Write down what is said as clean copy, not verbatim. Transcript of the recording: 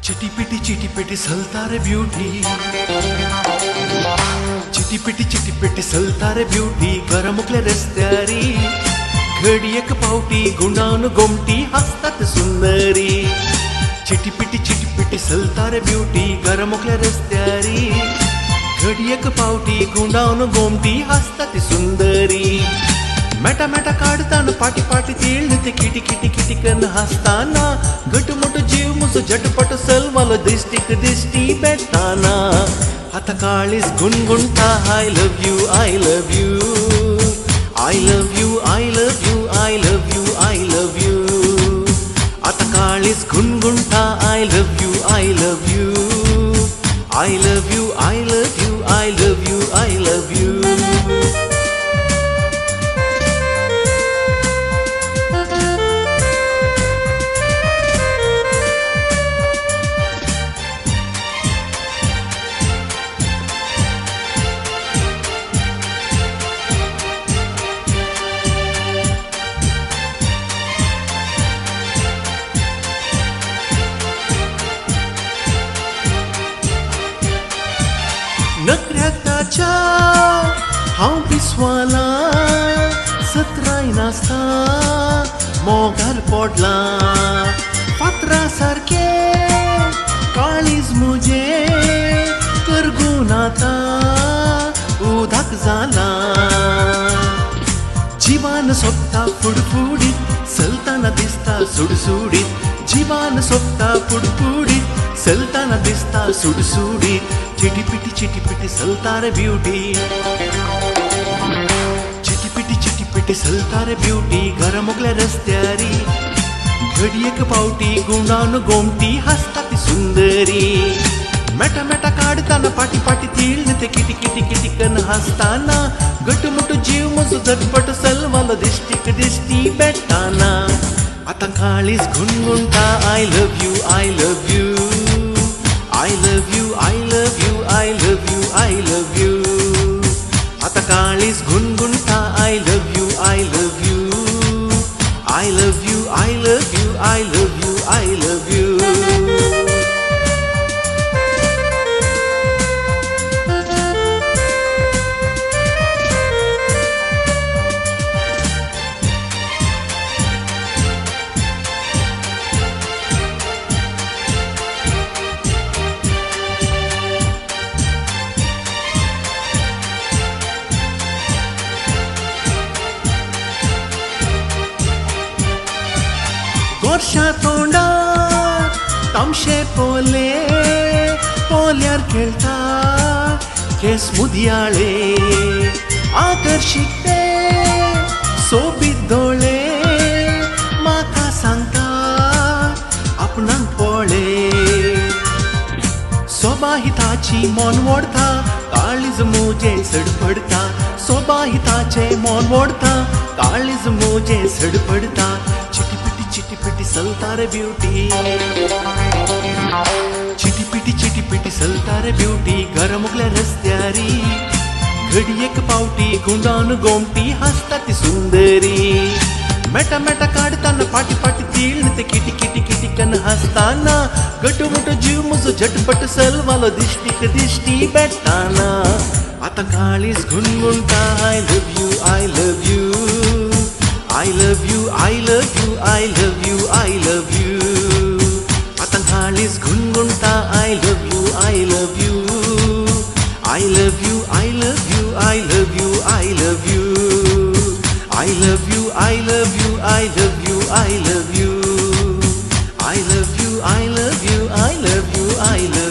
चिटीपिटी सलता रे beauty, चिटीपिटी सलता रे beauty. घरामुखल्या रस्त्यारी घडी एक पावटी, गुंडावन गोमटी हसतात सुंदरी. चिटीपिटी सलता रे ब्यूटी. घरामुखल्या रस्त्यारी घडी एक पावटी, गुंडावन गोमटी हसतात सुंदरी. मेटा मेटा काढताना पाटी पाटी तिळते किटी किटी किटी कन हसताना. गटमुट जीव मुस झटपट सलवाल दिष्टी बेटाना. आता काळीस गुणगुणता I love you I love you I love you I love you I love you I love you. आता काळीस गुणगुणता I love you I love you I love you I love you I love you I love you. नखऱ्याच्या हांव पिसवाला सतराय नासता मोगार पडला. फातरा सारखे काळीज मुजे करगून आता उदाक जाला. जीवान सोपता फुडफुडीत चलताना दिसता सुडसुडीत. जीवान सोपता फुडफुडीत चलताना दिसता सुडसुडीत. चिटीपिटी सलता रे ब्यूटी, चिटीपिटी सलता रे ब्यूटी. घरामुखल्या रस्त्यारी घडी एक पावटी, गुंडावन गोमटी हसतात सुंदरी. मेटा मेटा काढताना पाटी पाटी तिळते किटी किटी किटी कन हसताना. गटमुट जीव मज झटपट सलवाल दिष्टी बेटाना. आता काळीस गुणगुणता I love you I love you I love you, I love you, I love you, I love you. आता काळीस गुणगुणता I love you, I love you, I love you, I love you, I love you, I love you. गोरशा तोंडार तामशे पोले पोल्यार खेळता केस मुदियाळे. आकर्षित ते सोबीत दोळे म्हाका सांगता आपणाक पळे. सोबाहिताची मन ओढता काळीज मुजे सडपडता. सोबाहिताचे मन ओढता काळीज मुजे सडपडता. चिटीपिटी सलता रे ब्यूटी, चिटीपिटी सलता रे ब्यूटी. घरामुखल्या रस्त्यारी घडी एक पावटी, गुंडावन गोमटी हसतात सुंदरी. मेटा मेटा काढताना पाटी पाटी तिळते किटी किटी किटी कन हसताना. गटमुट जीव मुज झटपट सलवाल दिष्टी बेटाना. आता काळीस गुणगुणता I love you I love you I love you, I love you, I love you, I love you. आता काळीस गुणगुणता I love you, I love you, I love you, I love you, I love you, I love you. I love you, I love you, I love you, I love you. I love you, I love you, I love you, I love you.